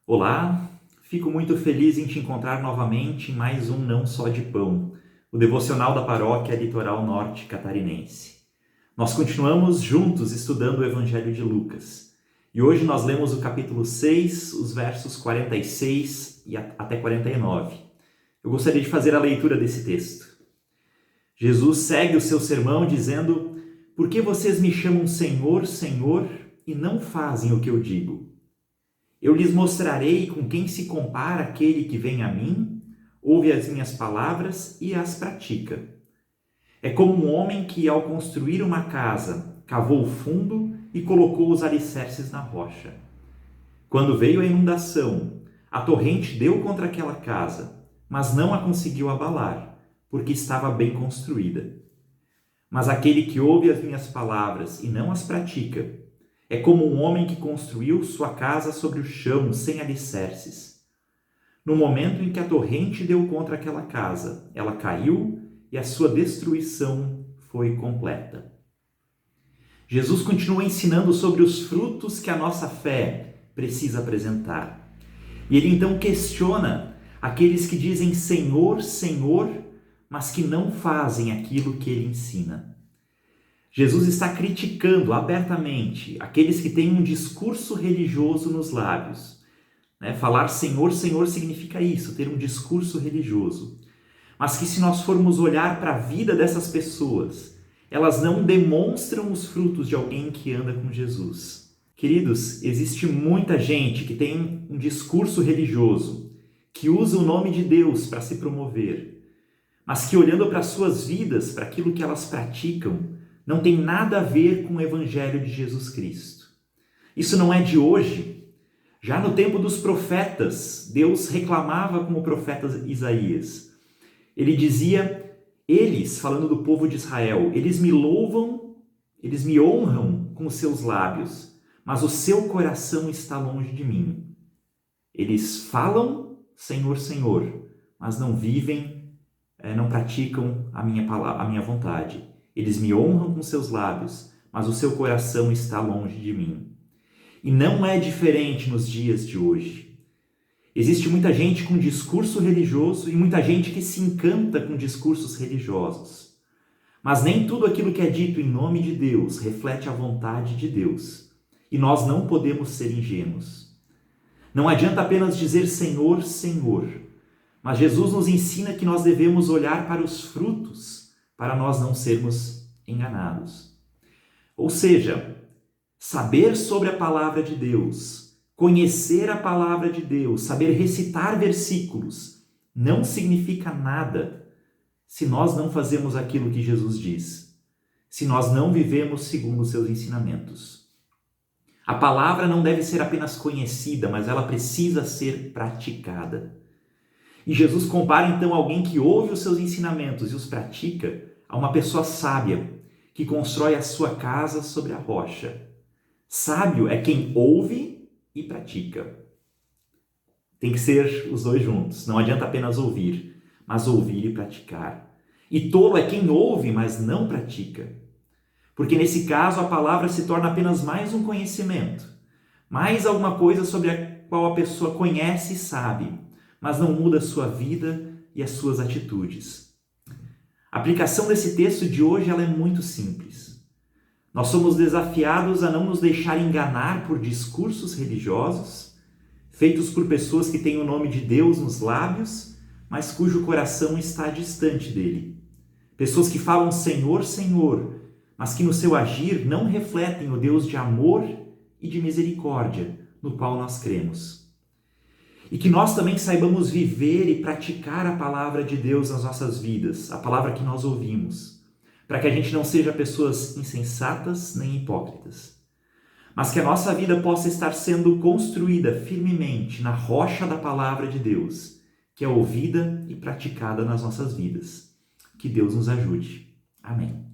Olá, fico muito feliz em te encontrar novamente em mais um Não Só de Pão, o devocional da paróquia Litoral Norte Catarinense. Nós continuamos juntos estudando o Evangelho de Lucas e hoje nós lemos o capítulo 6, os versos 46 até 49. Eu gostaria de fazer a leitura desse texto. Jesus segue o seu sermão dizendo: "Por que vocês me chamam Senhor, Senhor e não fazem o que eu digo? Eu lhes mostrarei com quem se compara aquele que vem a mim, ouve as minhas palavras e as pratica. É como um homem que, ao construir uma casa, cavou o fundo e colocou os alicerces na rocha. Quando veio a inundação, a torrente deu contra aquela casa, mas não a conseguiu abalar, porque estava bem construída. Mas aquele que ouve as minhas palavras e não as pratica, é como um homem que construiu sua casa sobre o chão, sem alicerces. No momento em que a torrente deu contra aquela casa, ela caiu e a sua destruição foi completa." Jesus continua ensinando sobre os frutos que a nossa fé precisa apresentar. E ele então questiona aqueles que dizem Senhor, Senhor, mas que não fazem aquilo que ele ensina. Jesus está criticando abertamente aqueles que têm um discurso religioso nos lábios. Falar Senhor, Senhor significa isso, ter um discurso religioso. Mas que se nós formos olhar para a vida dessas pessoas, elas não demonstram os frutos de alguém que anda com Jesus. Queridos, existe muita gente que tem um discurso religioso, que usa o nome de Deus para se promover, mas que olhando para as suas vidas, para aquilo que elas praticam, não tem nada a ver com o Evangelho de Jesus Cristo. Isso não é de hoje. Já no tempo dos profetas, Deus reclamava com o profeta Isaías. Ele dizia, eles, falando do povo de Israel, eles me louvam, eles me honram com os seus lábios, mas o seu coração está longe de mim. Eles falam, Senhor, Senhor, mas não vivem, não praticam a minha vontade. Eles me honram com seus lábios, mas o seu coração está longe de mim. E não é diferente nos dias de hoje. Existe muita gente com discurso religioso e muita gente que se encanta com discursos religiosos. Mas nem tudo aquilo que é dito em nome de Deus reflete a vontade de Deus. E nós não podemos ser ingênuos. Não adianta apenas dizer Senhor, Senhor. Mas Jesus nos ensina que nós devemos olhar para os frutos, para nós não sermos enganados. Ou seja, saber sobre a palavra de Deus, conhecer a palavra de Deus, saber recitar versículos, não significa nada se nós não fazemos aquilo que Jesus diz, se nós não vivemos segundo os seus ensinamentos. A palavra não deve ser apenas conhecida, mas ela precisa ser praticada. E Jesus compara então alguém que ouve os seus ensinamentos e os pratica a uma pessoa sábia que constrói a sua casa sobre a rocha. Sábio é quem ouve e pratica. Tem que ser os dois juntos. Não adianta apenas ouvir, mas ouvir e praticar. E tolo é quem ouve, mas não pratica. Porque nesse caso a palavra se torna apenas mais um conhecimento, mais alguma coisa sobre a qual a pessoa conhece e sabe, mas não muda a sua vida e as suas atitudes. A aplicação desse texto de hoje ela é muito simples. Nós somos desafiados a não nos deixar enganar por discursos religiosos, feitos por pessoas que têm o nome de Deus nos lábios, mas cujo coração está distante dele. Pessoas que falam Senhor, Senhor, mas que no seu agir não refletem o Deus de amor e de misericórdia no qual nós cremos. E que nós também saibamos viver e praticar a palavra de Deus nas nossas vidas, a palavra que nós ouvimos, para que a gente não seja pessoas insensatas nem hipócritas, mas que a nossa vida possa estar sendo construída firmemente na rocha da palavra de Deus, que é ouvida e praticada nas nossas vidas. Que Deus nos ajude. Amém.